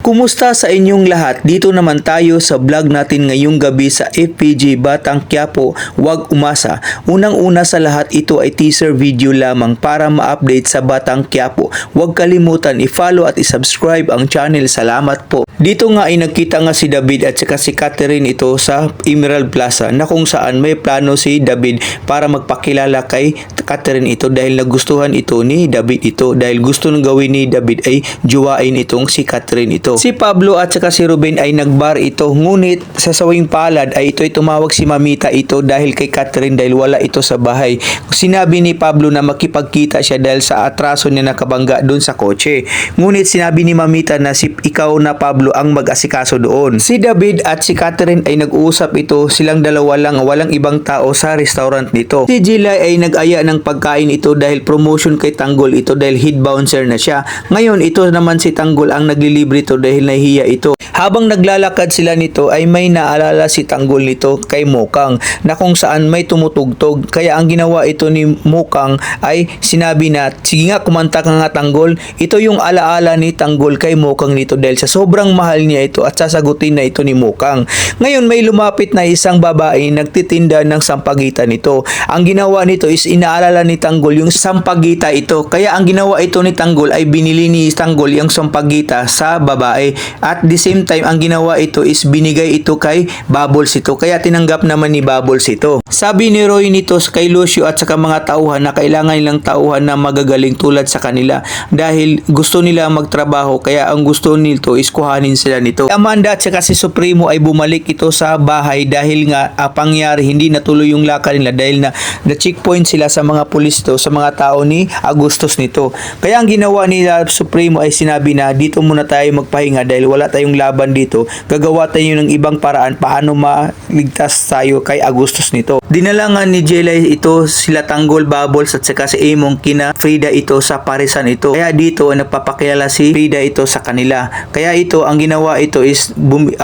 Kumusta sa inyong lahat? Dito naman tayo sa vlog natin ngayong gabi sa FPJ Batang Quiapo, Huwag Umasa. Unang-una sa lahat, ito ay teaser video lamang para ma-update sa Batang Quiapo. Huwag kalimutan i-follow at i-subscribe ang channel. Salamat po. Dito nga ay nagkita nga si David at saka si Catherine ito sa Emerald Plaza na kung saan may plano si David para magpakilala kay Catherine ito dahil nagustuhan ito ni David ito dahil gusto nang gawin ni David ay juwain itong si Catherine ito. Si Pablo at saka si Ruben ay nagbar ito, ngunit sa sawing palad ay ito ay tumawag si Mamita ito dahil kay Catherine dahil wala ito sa bahay. Sinabi ni Pablo na makipagkita siya dahil sa atraso niya nakabangga doon sa kotse. Ngunit sinabi ni Mamita na si ikaw na Pablo ang mag-asikaso doon. Si David at si Catherine ay nag-uusap ito, silang dalawa lang, walang ibang tao sa restaurant nito. Si Jilay ay nag-aya ng pagkain ito dahil promotion kay Tanggol ito dahil head bouncer na siya. Ngayon ito naman si Tanggol ang naglilibre ito dahil nahihiya ito. Habang naglalakad sila nito ay may naalala si Tanggol nito kay Mokang na kung saan may tumutugtog. Kaya ang ginawa ito ni Mokang ay sinabi na, sige nga kumanta ka nga Tanggol. Ito yung alaala ni Tanggol kay Mokang nito dahil sa sobrang mahal niya ito at sasagutin na ito ni Mokang. Ngayon may lumapit na isang babae nagtitinda ng sampagita nito. Ang ginawa nito is inaalala ni Tanggol yung sampagita ito. Kaya ang ginawa ito ni Tanggol ay binili ni Tanggol yung sampagita sa babae. At the same time, ang ginawa ito is binigay ito kay Bubbles ito. Kaya tinanggap naman ni Bubbles ito. Sabi ni Roy nito kay Lucio at saka mga tauhan na kailangan nilang tauhan na magagaling tulad sa kanila dahil gusto nila magtrabaho kaya ang gusto nito is kuhanin sila nito. Amanda at saka si Supremo ay bumalik ito sa bahay dahil nga pangyari hindi natuloy yung lakad nila dahil na checkpoint sila sa mga pulis ito, sa mga tao ni Agustus nito. Kaya ang ginawa ni Supremo ay sinabi na dito muna tayo magpahinga dahil wala tayong laban dito. Gagawa tayo ng ibang paraan paano maligtas tayo kay Agustus nito. Dinalangan ni Jelay ito sila Tanggol, Bubbles at saka si Among kina Frida ito sa parisan ito. Kaya dito nagpapakilala si Frida ito sa kanila. Kaya ito ang ginawa ito is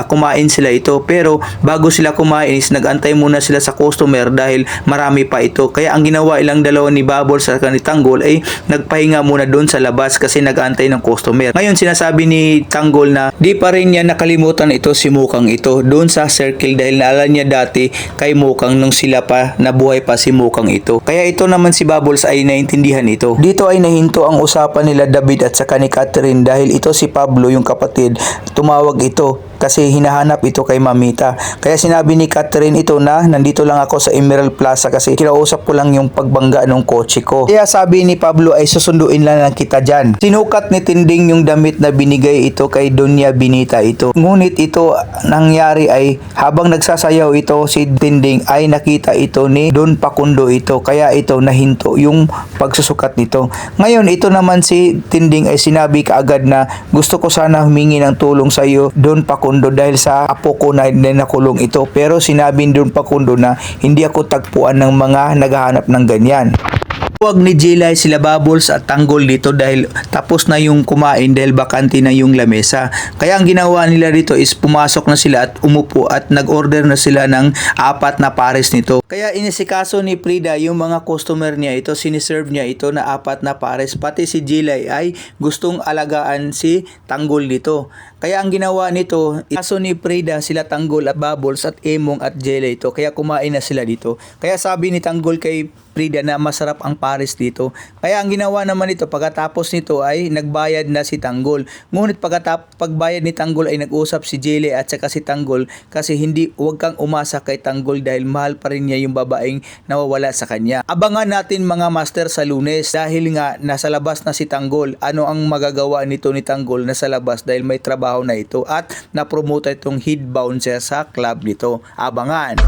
kumain sila ito pero bago sila kumain is nagantay muna sila sa customer dahil marami pa ito. Kaya ang ginawa ilang dalawa ni Bubbles at ni Tanggol ay nagpahinga muna doon sa labas kasi nagantay ng customer. Ngayon sinasabi ni Tanggol na di pa rin niya nakalimutan ito si Mokang ito doon sa circle dahil naalala niya dati kay Mokang nung sila pa nabuhay pa si Mokang ito. Kaya ito naman si Bubbles ay naintindihan ito. Dito ay nahinto ang usapan nila David at saka ni Catherine dahil ito si Pablo yung kapatid tumawag ito kasi hinahanap ito kay Mamita. Kaya sinabi ni Catherine ito na nandito lang ako sa Emerald Plaza kasi kinausap ko lang yung pagbangga ng kotse ko. Kaya sabi ni Pablo ay susunduin lang kita dyan. Sinukat ni Tinding yung damit na binigay ito kay Doña Benita ito. Ngunit ito nangyari ay habang nagsasayaw ito si Tinding ay nakita ito ni Don Pakundo ito. Kaya ito nahinto yung pagsusukat nito. Ngayon ito naman si Tinding ay sinabi kaagad na gusto ko sana humingi ng tulong sa iyo Don Pakundo dahil sa apo ko na nakulong ito pero sinabi Don Pakundo na hindi ako tagpuan ng mga naghahanap ng ganyan. Huwag ni Jelay sila Bubbles at Tanggol dito dahil tapos na yung kumain dahil bakante na yung lamesa. Kaya ang ginawa nila dito is pumasok na sila at umupo at nag-order na sila ng 4 na pares nito. Kaya inisikaso ni Frida yung mga customer niya ito, siniserve niya ito na 4 na pares. Pati si Jelay ay gustong alagaan si Tanggol dito. Kaya ang ginawa nito, kaso ni Frida sila Tanggol at Bubbles at Among at Jelay ito. Kaya kumain na sila dito. Kaya sabi ni Tanggol kay Frida na masarap ang pares dito. Kaya ang ginawa naman ito pagkatapos nito ay nagbayad na si Tanggol. Ngunit pagbayad ni Tanggol ay nag-usap si Jelay at saka si Tanggol kasi huwag kang umasa kay Tanggol dahil mahal pa rin niya yung babaeng nawawala sa kanya. Abangan natin mga master sa Lunes dahil nga nasa labas na si Tanggol. Ano ang magagawa nito ni Tanggol nasa labas dahil may trabaho na ito at na-promote itong head bouncer sa club nito. Abangan!